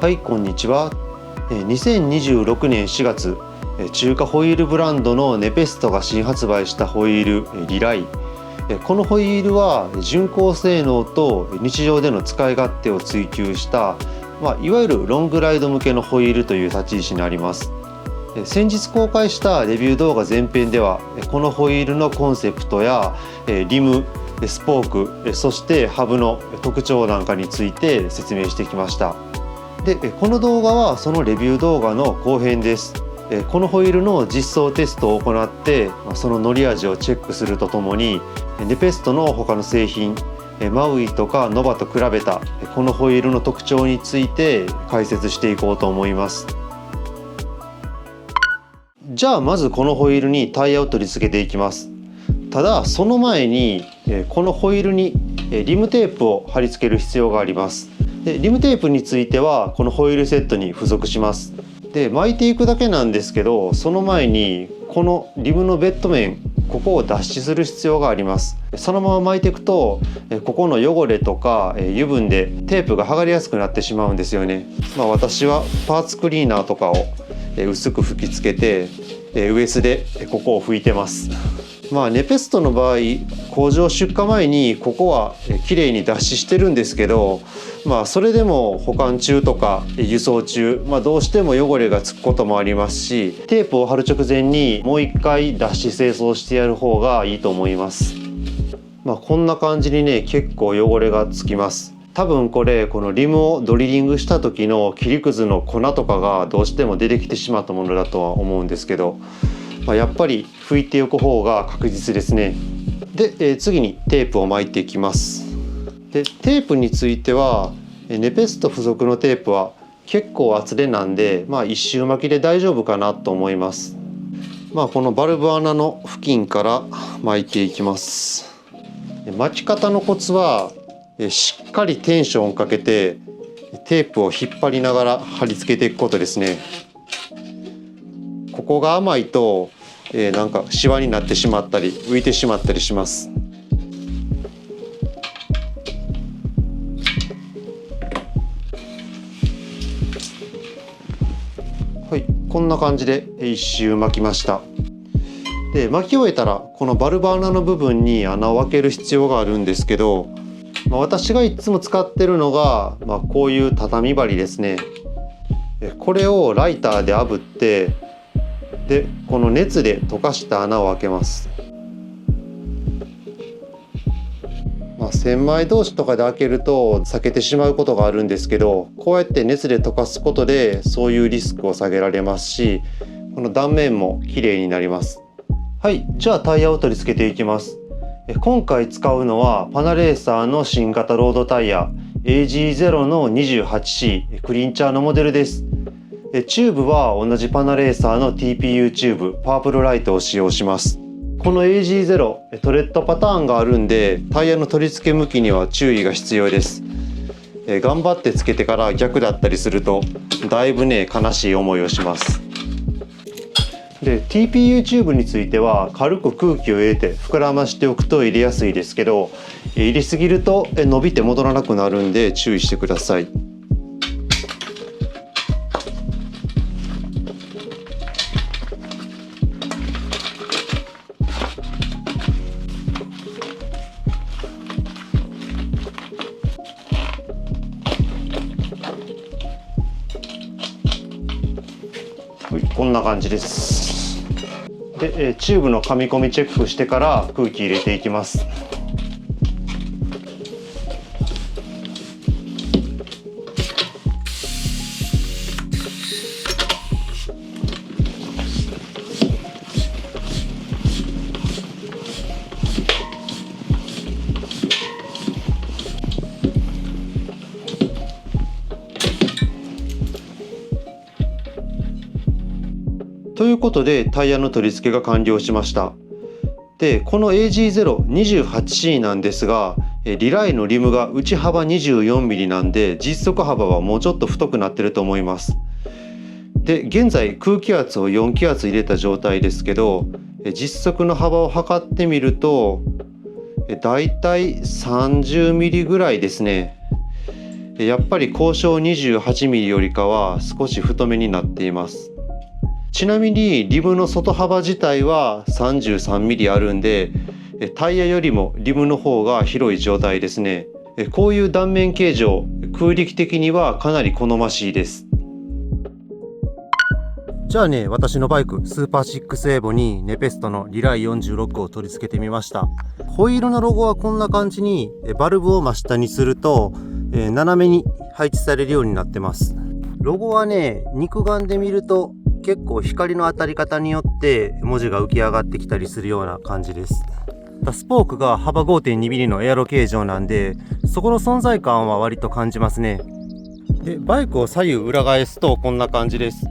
はい、こんにちは。2026年4月、中華ホイールブランドのネペストが新発売したホイールリライ。このホイールは巡航性能と日常での使い勝手を追求した、いわゆるロングライド向けのホイールという立ち位置になります。先日公開したレビュー動画前編ではこのホイールのコンセプトやリム、スポーク、そしてハブの特徴なんかについて説明してきました。でこの動画はそのレビュー動画の後編です。このホイールの実装テストを行ってその乗り味をチェックするとともにネペストの他の製品マウイとかノバと比べたこのホイールの特徴について解説していこうと思います。じゃあまずこのホイールにタイヤを取り付けていきます。ただその前にこのホイールにリムテープを貼り付ける必要があります。でリムテープについてはこのホイールセットに付属します。で巻いていくだけなんですけど、その前にこのリムのベッド面ここを脱脂する必要があります。そのまま巻いていくとここの汚れとか油分でテープが剥がれやすくなってしまうんですよね。私はパーツクリーナーとかを薄く吹きつけてウエスでここを拭いてます。ネペストの場合工場出荷前にここはきれいに脱脂してるんですけど、それでも保管中とか輸送中、どうしても汚れがつくこともありますし、テープを貼る直前にもう一回脱脂清掃してやる方がいいと思います。こんな感じにね結構汚れがつきます。多分このリムをドリリングした時の切りくずの粉とかがどうしても出てきてしまったものだとは思うんですけど、やっぱり拭いておく方が確実ですね。で、次にテープを巻いていきます。でテープについてはネペスト付属のテープは結構厚手なんで、一周巻きで大丈夫かなと思います。このバルブ穴の付近から巻いていきます。巻き方のコツはしっかりテンションをかけてテープを引っ張りながら貼り付けていくことですね。ここが甘いとなんかシワになってしまったり浮いてしまったりします。はい、こんな感じで一周巻きました。で巻き終えたらこのバルブ穴の部分に穴を開ける必要があるんですけど、私がいつも使ってるのが、こういう畳針ですね。これをライターで炙ってでこの熱で溶かした穴を開けます。千枚通しとかで開けると避けてしまうことがあるんですけど、こうやって熱で溶かすことでそういうリスクを下げられますし、この断面も綺麗になります。はい、じゃあタイヤを取り付けていきます。今回使うのはパナレーサーの新型ロードタイヤ AG0 の 28C クリンチャーのモデルです。チューブは同じパナレーサーの TPU チューブパープルライトを使用します。この AG0 トレッドパターンがあるんでタイヤの取り付け向きには注意が必要です。頑張ってつけてから逆だったりするとだいぶね悲しい思いをします。で TPU チューブについては軽く空気を入れて膨らましておくと入れやすいですけど、入れすぎると伸びて戻らなくなるんで注意してください。こんな感じです。でチューブの噛み込みチェックしてから空気入れていきます。ということでタイヤの取り付けが完了しました。でこの AG028C なんですがリライのリムが内幅 24mm なんで実測幅はもうちょっと太くなってると思います。で現在空気圧を4気圧入れた状態ですけど実測の幅を測ってみるとだいたい30ミリぐらいですね。やっぱり交渉 28mm よりかは少し太めになっています。ちなみにリムの外幅自体は 33mm あるんで、タイヤよりもリムの方が広い状態ですね。こういう断面形状、空力的にはかなり好ましいです。じゃあね、私のバイクスーパー6エーボにネペストのリライ46を取り付けてみました。ホイールのロゴはこんな感じにバルブを真下にすると斜めに配置されるようになってます。ロゴはね、肉眼で見ると結構光の当たり方によって文字が浮き上がってきたりするような感じです。スポークが幅 5.2mm のエアロ形状なんで、そこの存在感は割と感じますね。で、バイクを左右裏返すとこんな感じです。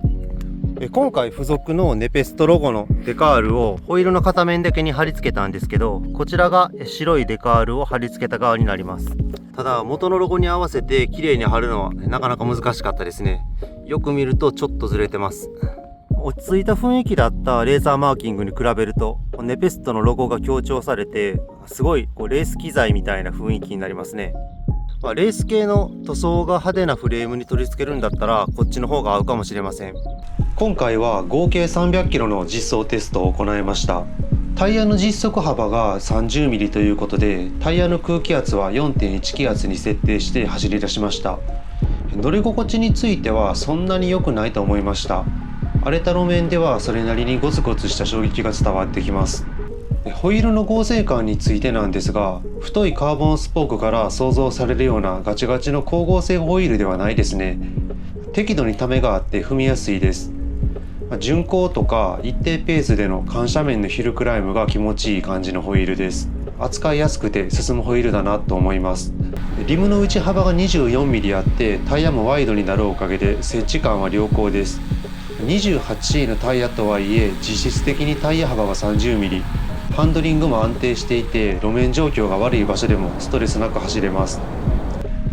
今回付属のネペストロゴのデカールをホイールの片面だけに貼り付けたんですけど、こちらが白いデカールを貼り付けた側になります。ただ元のロゴに合わせて綺麗に貼るのはなかなか難しかったですね。よく見るとちょっとずれてます。落ち着いた雰囲気だったレーザーマーキングに比べるとネペストのロゴが強調されて、すごいレース機材みたいな雰囲気になりますね。レース系の塗装が派手なフレームに取り付けるんだったらこっちの方が合うかもしれません。今回は合計 300km の実装テストを行いました。タイヤの実測幅が 30mm ということで、タイヤの空気圧は 4.1 気圧に設定して走り出しました。乗り心地についてはそんなに良くないと思いました。荒れた路面ではそれなりにゴツゴツした衝撃が伝わってきます。ホイールの剛性感についてなんですが、太いカーボンスポークから想像されるようなガチガチの光合成ホイールではないですね。適度にためがあって踏みやすいです。巡航とか一定ペースでの緩斜面のヒルクライムが気持ちいい感じのホイールです。扱いやすくて進むホイールだなと思います。リムの内幅が 24mm あってタイヤもワイドになるおかげで接地感は良好です。28C のタイヤとはいえ実質的にタイヤ幅が 30mm、 ハンドリングも安定していて路面状況が悪い場所でもストレスなく走れます。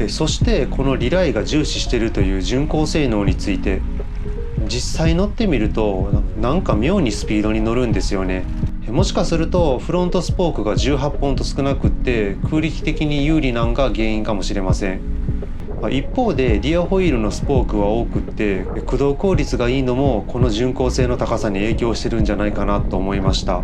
そしてこのリライが重視しているという巡航性能について、実際乗ってみるとなんか妙にスピードに乗るんですよね。もしかするとフロントスポークが18本と少なくって空力的に有利なんが原因かもしれません。一方でリアホイールのスポークは多くって駆動効率がいいのもこの巡航性の高さに影響してるんじゃないかなと思いました。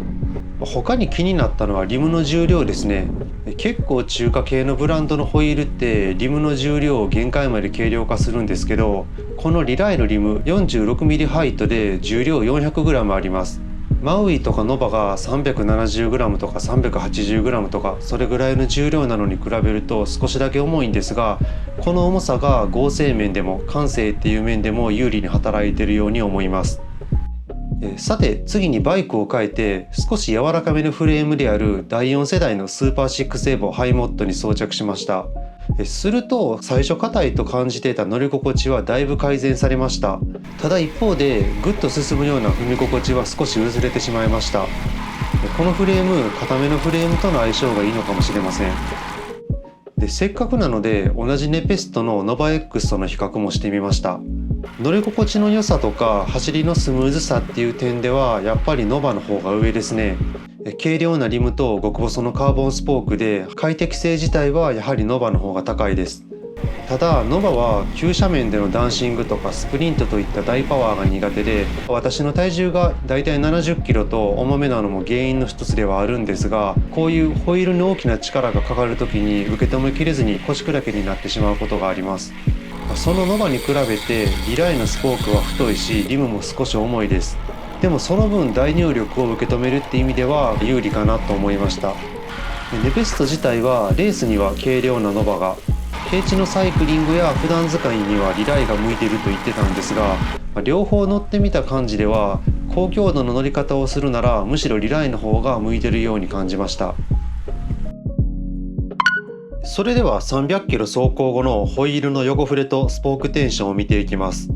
他に気になったのはリムの重量ですね。結構中華系のブランドのホイールってリムの重量を限界まで軽量化するんですけど、このリライのリム 46mm ハイトで重量 400g あります。マウイとかノバが 370g とか 380g とかそれぐらいの重量なのに比べると少しだけ重いんですが、この重さが剛性面でも感性っていう面でも有利に働いているように思います。さて次にバイクを変えて少し柔らかめのフレームである第4世代のスーパー6エボハイモッドに装着しました。すると最初硬いと感じていた乗り心地はだいぶ改善されました。ただ一方でグッと進むような踏み心地は少し薄れてしまいました。このフレーム、硬めのフレームとの相性がいいのかもしれません。でせっかくなので同じネペストのノバ X との比較もしてみました。乗り心地の良さとか走りのスムーズさっていう点ではやっぱりノバの方が上ですね。軽量なリムと極細のカーボンスポークで快適性自体はやはりノバの方が高いです。ただノバは急斜面でのダンシングとかスプリントといった大パワーが苦手で、私の体重がだいたい70キロと重めなのも原因の一つではあるんですが、こういうホイールに大きな力がかかる時に受け止めきれずに腰砕けになってしまうことがあります。そのノバに比べてリライのスポークは太いしリムも少し重いです。でもその分大入力を受け止めるって意味では有利かなと思いました。ネペスト自体はレースには軽量なノバが、平地のサイクリングや普段使いにはリライが向いていると言ってたんですが、両方乗ってみた感じでは高強度の乗り方をするならむしろリライの方が向いているように感じました。それでは300キロ走行後のホイールの横振れとスポークテンションを見ていきます。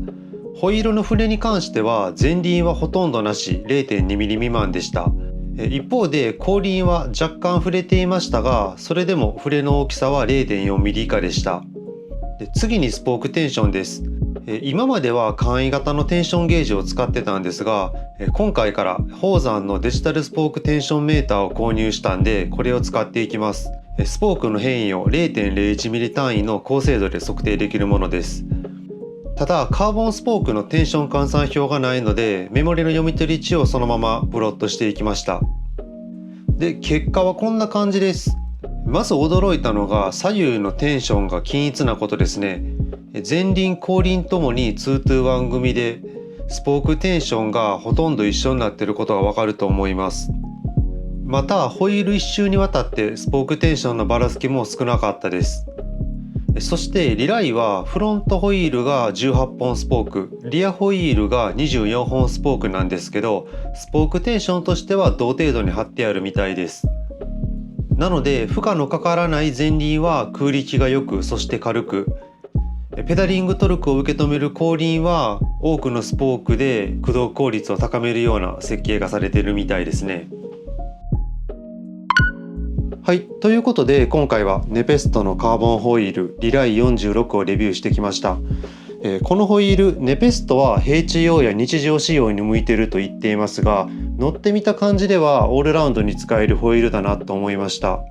ホイールの振れに関しては前輪はほとんどなし 0.2mm 未満でした。一方で後輪は若干触れていましたが、それでも触れの大きさは 0.4mm 以下でした。次にスポークテンションです。今までは簡易型のテンションゲージを使ってたんですが、今回から宝山のデジタルスポークテンションメーターを購入したんでこれを使っていきます。スポークの変異を 0.01 ミリ単位の高精度で測定できるものです。ただカーボンスポークのテンション換算表がないので、メモリの読み取り値をそのままプロットしていきました。で結果はこんな感じです。まず驚いたのが左右のテンションが均一なことですね。前輪後輪ともに 2-1 組で、スポークテンションがほとんど一緒になっていることがわかると思います。またホイール一周にわたってスポークテンションのばらつきも少なかったです。そしてリライはフロントホイールが18本スポーク、リアホイールが24本スポークなんですけど、スポークテンションとしては同程度に貼ってあるみたいです。なので負荷のかからない前輪は空力が良く、そして軽く、ペダリングトルクを受け止める後輪は多くのスポークで駆動効率を高めるような設計がされているみたいですね。はい、ということで今回はネペストのカーボンホイールリライ46をレビューしてきました。このホイールネペストは平地用や日常使用に向いていると言っていますが、乗ってみた感じではオールラウンドに使えるホイールだなと思いました。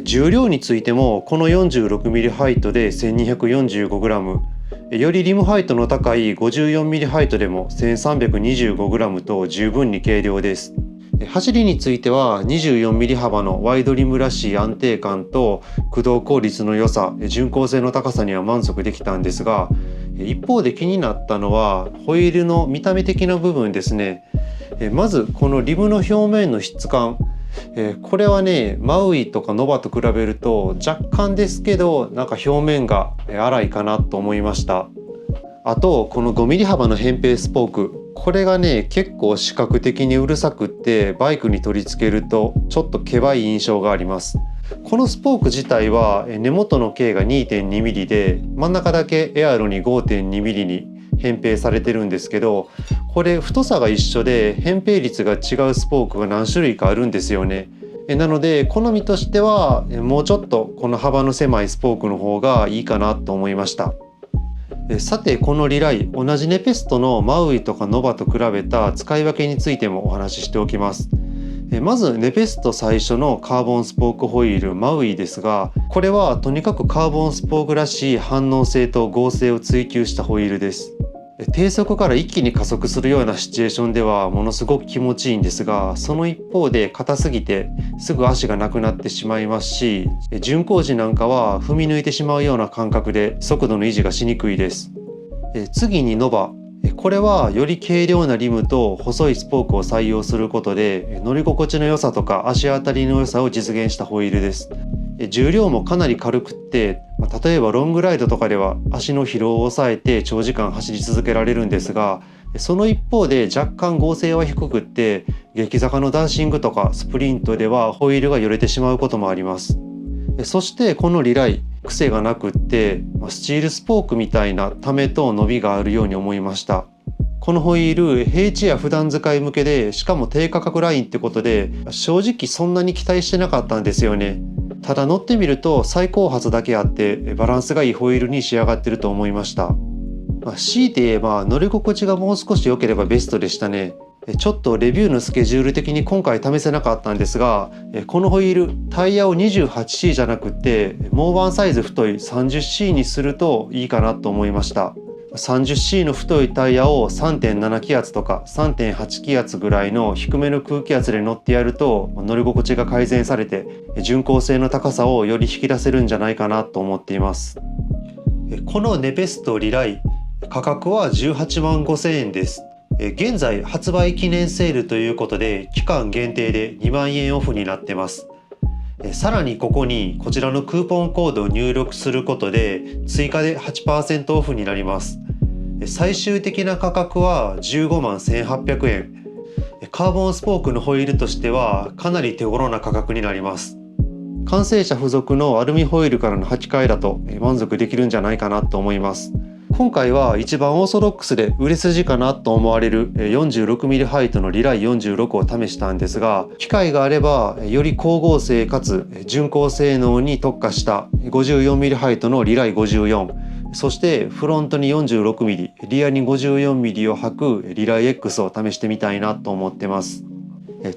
重量についてもこの 46mm ハイトで 1245g、 よりリムハイトの高い 54mm ハイトでも 1325g と十分に軽量です。走りについては 24mm 幅のワイドリムらしい安定感と駆動効率の良さ、順行性の高さには満足できたんですが、一方で気になったのはホイールの見た目的な部分ですね。まずこのリムの表面の質感、これはねマウイとかノバと比べると若干ですけどなんか表面が粗いかなと思いました。あとこの 5mm 幅の扁平スポーク、これがね結構視覚的にうるさくってバイクに取り付けるとちょっとけばい印象があります。このスポーク自体は根元の径が 2.2mm で真ん中だけエアロに 5.2mm に扁平されてるんですけど、これ太さが一緒で扁平率が違うスポークが何種類かあるんですよね。なので好みとしてはもうちょっとこの幅の狭いスポークの方がいいかなと思いました。さてこのリライ、同じネペストのマウイとかノバと比べた使い分けについてもお話ししておきます。まずネペスト最初のカーボンスポークホイールマウイですが、これはとにかくカーボンスポークらしい反応性と剛性を追求したホイールです。低速から一気に加速するようなシチュエーションではものすごく気持ちいいんですが、その一方で硬すぎてすぐ足がなくなってしまいますし、巡航時なんかは踏み抜いてしまうような感覚で速度の維持がしにくいです。次にノバ、これはより軽量なリムと細いスポークを採用することで乗り心地の良さとか足当たりの良さを実現したホイールです。重量もかなり軽くって、例えばロングライドとかでは足の疲労を抑えて長時間走り続けられるんですが、その一方で若干剛性は低くって激坂のダンシングとかスプリントではホイールがよれてしまうこともあります。そしてこのリライ、癖がなくってスチールスポークみたいなためと伸びがあるように思いました。このホイール平地や普段使い向けで、しかも低価格ラインってことで正直そんなに期待してなかったんですよね。ただ乗ってみると最高発だけあってバランスがいいホイールに仕上がってると思いました。強いて言えば乗り心地がもう少し良ければベストでしたね。ちょっとレビューのスケジュール的に今回試せなかったんですが、このホイールタイヤを 28C じゃなくてもうワンサイズ太い 30C にするといいかなと思いました。30C の太いタイヤを 3.7 気圧とか 3.8 気圧ぐらいの低めの空気圧で乗ってやると乗り心地が改善されて順行性の高さをより引き出せるんじゃないかなと思っています。このネペストリライ、価格は18万5,000円です。現在発売記念セールということで期間限定で2万円オフになってます。さらにここにこちらのクーポンコードを入力することで追加で 8% オフになります。最終的な価格は15万1800円。カーボンスポークのホイールとしてはかなり手頃な価格になります。完成車付属のアルミホイールからの履き替えだと満足できるんじゃないかなと思います。今回は一番オーソドックスで売れ筋かなと思われる 46mm ハイトのリライ46を試したんですが、機会があればより光合成かつ巡航性能に特化した 54mm ハイトのリライ54、そしてフロントに 46mm リアに 54mm を履くリライ X を試してみたいなと思ってます。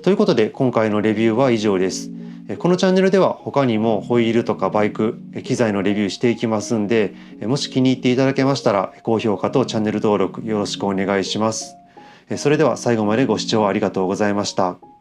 ということで今回のレビューは以上です。このチャンネルでは他にもホイールとかバイク、機材のレビューしていきますんで、もし気に入っていただけましたら高評価とチャンネル登録よろしくお願いします。それでは最後までご視聴ありがとうございました。